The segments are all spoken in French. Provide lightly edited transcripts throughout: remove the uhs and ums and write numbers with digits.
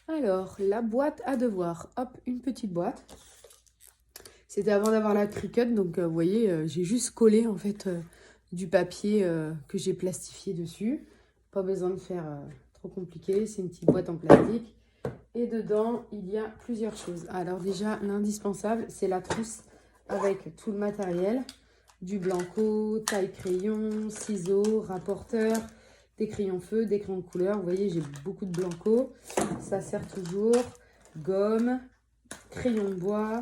Alors, la boîte à devoirs. Hop, une petite boîte. C'était avant d'avoir la Cricut, donc vous voyez, j'ai juste collé en fait du papier que j'ai plastifié dessus. Pas besoin de faire trop compliqué, c'est une petite boîte en plastique. Et dedans, il y a plusieurs choses. Alors déjà, l'indispensable, c'est la trousse avec tout le matériel. Du blanco, taille-crayon, ciseaux, rapporteur, des crayons feu, des crayons de couleur. Vous voyez, j'ai beaucoup de blanco. Ça sert toujours. Gomme, crayon de bois.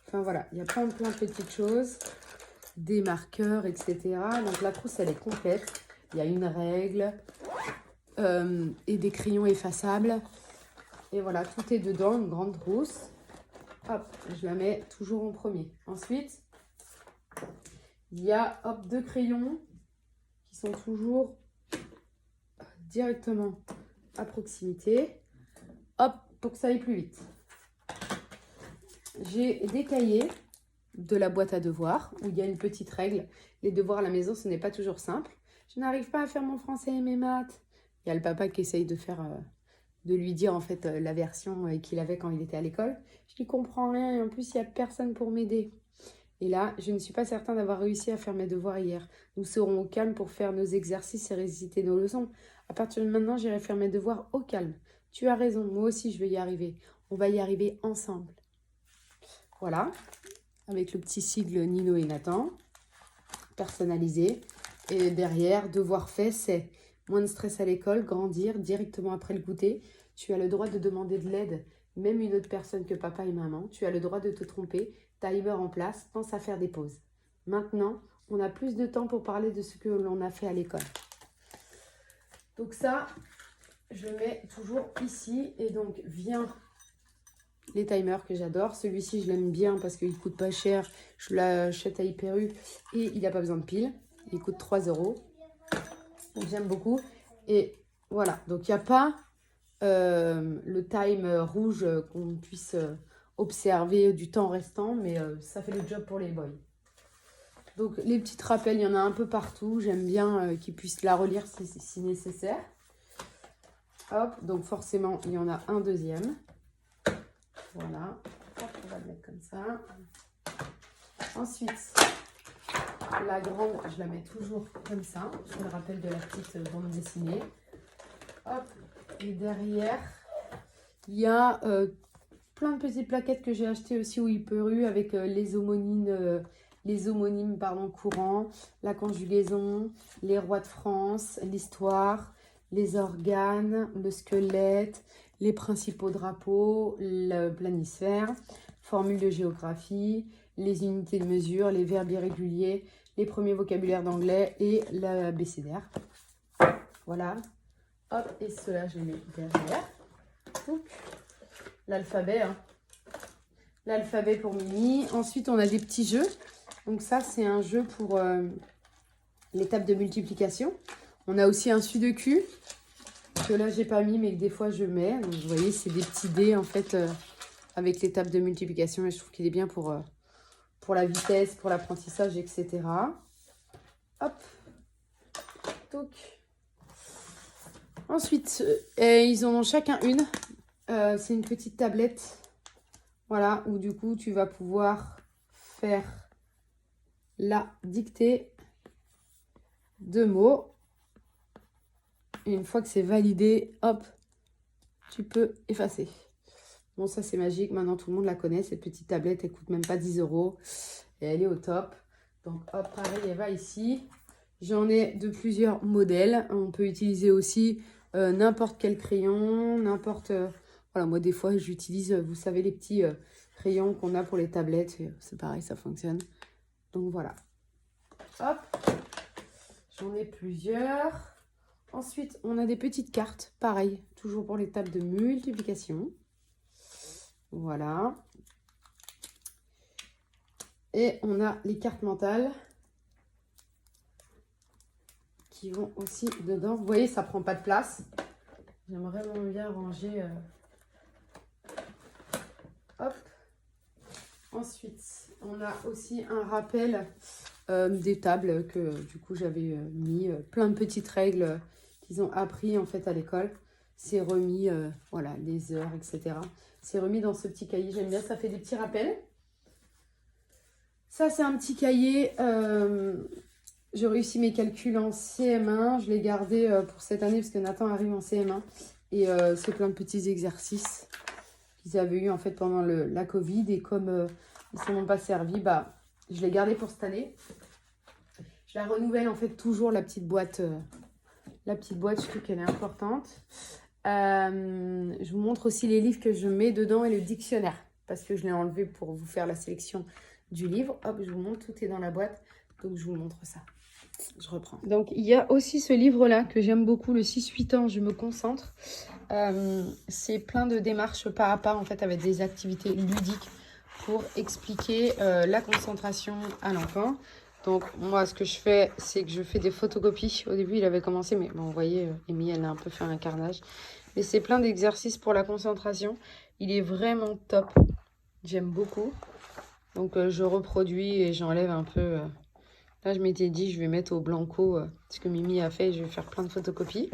Enfin voilà, il y a plein de petites choses. Des marqueurs, etc. Donc la trousse, elle est complète. Il y a une règle et des crayons effaçables. Et voilà, tout est dedans, une grande trousse. Hop, je la mets toujours en premier. Ensuite, il y a deux crayons qui sont toujours directement à proximité. Hop, pour que ça aille plus vite. J'ai des cahiers de la boîte à devoirs où il y a une petite règle. Les devoirs à la maison, ce n'est pas toujours simple. Je n'arrive pas à faire mon français et mes maths. Il y a le papa qui essaye de faire... de lui dire en fait la version qu'il avait quand il était à l'école. Je n'y comprends rien et en plus il n'y a personne pour m'aider. Et là, je ne suis pas certain d'avoir réussi à faire mes devoirs hier. Nous serons au calme pour faire nos exercices et réciter nos leçons. À partir de maintenant, j'irai faire mes devoirs au calme. Tu as raison, moi aussi je vais y arriver. On va y arriver ensemble. Voilà, avec le petit sigle Nino et Nathan, personnalisé. Et derrière, devoir fait, c'est moins de stress à l'école, grandir directement après le goûter. Tu as le droit de demander de l'aide, même une autre personne que papa et maman. Tu as le droit de te tromper. Timer en place, pense à faire des pauses. Maintenant, on a plus de temps pour parler de ce que l'on a fait à l'école. Donc ça, je mets toujours ici. Et donc, vient les timers que j'adore. Celui-ci, je l'aime bien parce qu'il ne coûte pas cher. Je l'achète à Hyper U et il n'a pas besoin de pile. Il coûte 3 €. J'aime beaucoup. Et voilà, donc il n'y a pas le time rouge qu'on puisse observer du temps restant, mais ça fait le job pour les boys. Donc les petits rappels, il y en a un peu partout. J'aime bien qu'ils puissent la relire si nécessaire. Hop, donc forcément, il y en a un deuxième. Voilà, hop, on va le mettre comme ça. Ensuite, la grande, je la mets toujours comme ça. Je le rappelle de la petite bande dessinée. Hop, et derrière, il y a plein de petites plaquettes que j'ai achetées aussi au Hyper U avec les homonymes courants, la conjugaison, les rois de France, l'histoire, les organes, le squelette, les principaux drapeaux, le planisphère, formule de géographie, les unités de mesure, les verbes irréguliers, les premiers vocabulaires d'anglais et l'abécédaire. Voilà. Hop, et cela, je les mets derrière. Donc, l'alphabet. L'alphabet pour Mimi. Ensuite, on a des petits jeux. Donc ça, c'est un jeu pour l'étape de multiplication. On a aussi un sudoku, que là, j'ai pas mis, mais que des fois, je mets. Donc, vous voyez, c'est des petits dés, en fait, avec l'étape de multiplication. Et je trouve qu'il est bien pour la vitesse, pour l'apprentissage, etc. Hop. Donc, ensuite, ils en ont chacun une. C'est une petite tablette. Voilà, où du coup, tu vas pouvoir faire la dictée de mots. Et une fois que c'est validé, hop, tu peux effacer. Bon, ça, c'est magique. Maintenant, tout le monde la connaît. Cette petite tablette, elle coûte même pas 10 €. Et elle est au top. Donc, hop, pareil, elle va ici. J'en ai de plusieurs modèles. On peut utiliser aussi n'importe quel crayon, n'importe... voilà, moi, des fois, j'utilise, vous savez, les petits crayons qu'on a pour les tablettes. C'est pareil, ça fonctionne. Donc, voilà. Hop. J'en ai plusieurs. Ensuite, on a des petites cartes. Pareil, toujours pour les tables de multiplication. Voilà. Et on a les cartes mentales qui vont aussi dedans. Vous voyez, ça prend pas de place. J'aimerais vraiment bien ranger. Hop. Ensuite, on a aussi un rappel des tables que du coup j'avais mis plein de petites règles qu'ils ont appris en fait à l'école. c'est remis, voilà, les heures, etc. C'est remis dans ce petit cahier. J'aime bien, ça fait des petits rappels. Ça, c'est un petit cahier. J'ai réussi mes calculs en CM1. Je l'ai gardé pour cette année parce que Nathan arrive en CM1. Et c'est plein de petits exercices qu'ils avaient eu en fait pendant la Covid. Et comme ils ne s'en ont pas servi, bah, je l'ai gardé pour cette année. Je la renouvelle en fait toujours, la petite boîte. Je trouve qu'elle est importante. Je vous montre aussi les livres que je mets dedans et le dictionnaire. Parce que je l'ai enlevé pour vous faire la sélection du livre. Hop, je vous montre, tout est dans la boîte. Donc, je vous montre ça. Je reprends. Donc, il y a aussi ce livre-là que j'aime beaucoup, le 6-8 ans, je me concentre. C'est plein de démarches pas à pas, en fait, avec des activités ludiques pour expliquer la concentration à l'enfant. Donc, moi, ce que je fais, c'est que je fais des photocopies. Au début, il avait commencé, mais bon, vous voyez, Amy, elle a un peu fait un carnage. Mais c'est plein d'exercices pour la concentration. Il est vraiment top. J'aime beaucoup. Donc, je reproduis et j'enlève un peu. Là, je m'étais dit, je vais mettre au blanco ce que Mimi a fait. Je vais faire plein de photocopies.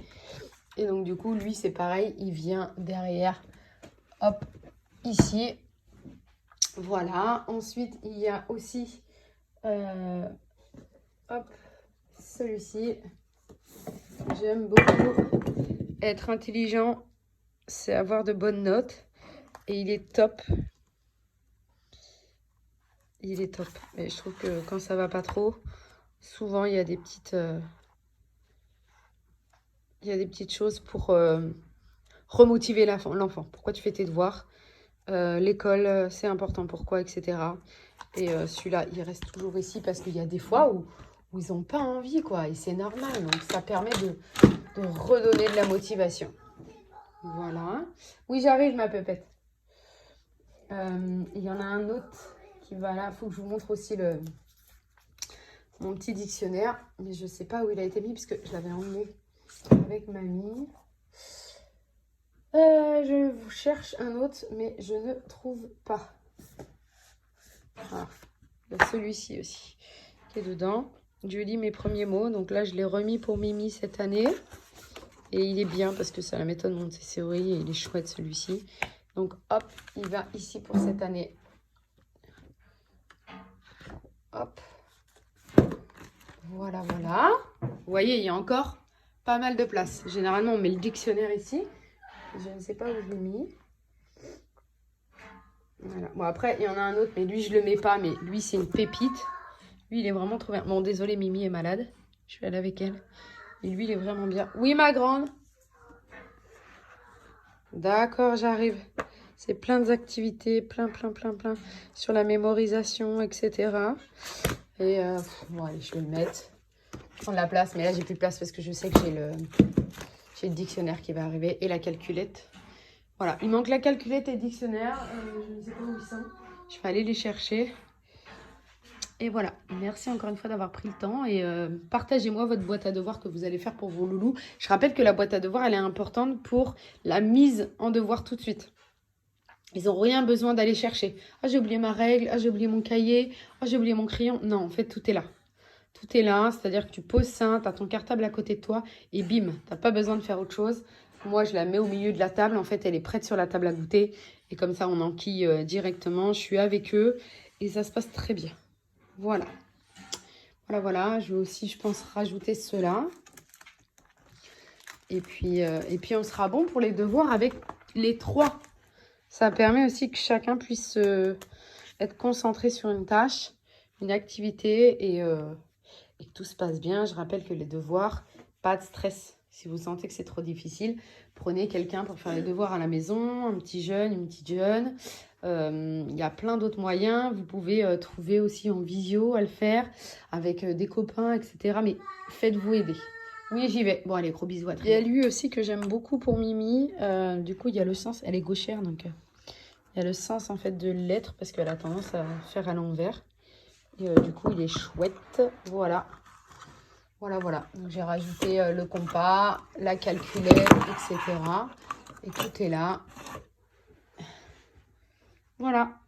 Et donc, du coup, lui, c'est pareil. Il vient derrière. Hop, ici. Voilà. Ensuite, il y a aussi... hop, celui-ci. J'aime beaucoup. Être intelligent, c'est avoir de bonnes notes. Et il est top. Il est top. Et je trouve que quand ça va pas trop, souvent il y a des petites... choses pour remotiver l'enfant. Pourquoi tu fais tes devoirs? L'école, c'est important. Pourquoi, etc. Et celui-là, il reste toujours ici parce qu'il y a des fois où ils n'ont pas envie, quoi. Et c'est normal. Donc, ça permet de redonner de la motivation. Voilà. Oui, j'arrive, ma pépette. Il y en a un autre qui va là. Il faut que je vous montre aussi mon petit dictionnaire. Mais je ne sais pas où il a été mis parce que je l'avais emmené avec mamie. Je vous cherche un autre, mais je ne trouve pas. Ah, il y a celui-ci aussi qui est dedans. Je lis mes premiers mots. Donc là, je l'ai remis pour Mimi cette année. Et il est bien parce que c'est la méthode Montessori et il est chouette celui-ci. Donc hop, il va ici pour cette année. Hop. Voilà, voilà. Vous voyez, il y a encore pas mal de place. Généralement, on met le dictionnaire ici. Je ne sais pas où je l'ai mis. Voilà. Bon, après, il y en a un autre, mais lui, je ne le mets pas. Mais lui, c'est une pépite. Lui, il est vraiment trop bien. Bon, désolé, Mimi est malade. Je suis allée avec elle. Et lui, il est vraiment bien. Oui, ma grande. D'accord, j'arrive. C'est plein d'activités, plein. Sur la mémorisation, etc. Et bon, allez, je vais le mettre. Prendre la place. Mais là, j'ai plus de place parce que je sais que j'ai le dictionnaire qui va arriver et la calculette. Voilà, il manque la calculette et le dictionnaire. Je ne sais pas où ils sont. Je vais aller les chercher. Et voilà, merci encore une fois d'avoir pris le temps. Et partagez-moi votre boîte à devoirs que vous allez faire pour vos loulous. Je rappelle que la boîte à devoirs, elle est importante pour la mise en devoir tout de suite. Ils n'ont rien besoin d'aller chercher. Ah, j'ai oublié ma règle. Ah, j'ai oublié mon cahier. Ah, j'ai oublié mon crayon. Non, en fait, tout est là. Tout est là, c'est-à-dire que tu poses ça, tu as ton cartable à côté de toi et bim, tu n'as pas besoin de faire autre chose. Moi, je la mets au milieu de la table. En fait, elle est prête sur la table à goûter. Et comme ça, on enquille directement. Je suis avec eux et ça se passe très bien. Voilà. Voilà. Je vais aussi, je pense, rajouter cela. Et puis, on sera bon pour les devoirs avec les 3. Ça permet aussi que chacun puisse être concentré sur une tâche, une activité et que tout se passe bien. Je rappelle que les devoirs, pas de stress. Si vous sentez que c'est trop difficile, prenez quelqu'un pour faire les devoirs à la maison, un petit jeune, une petite jeune. Il y a plein d'autres moyens. Vous pouvez trouver aussi en visio à le faire avec des copains, etc. Mais faites-vous aider. Oui, j'y vais. Bon, allez, gros bisous. Il y a lui aussi que j'aime beaucoup pour Mimi. Du coup, il y a le sens. Elle est gauchère, donc il y a le sens en fait de lettres parce qu'elle a tendance à faire à l'envers. Et du coup, il est chouette. Voilà. Donc, j'ai rajouté le compas, la calculette, etc. Et tout est là. Voilà.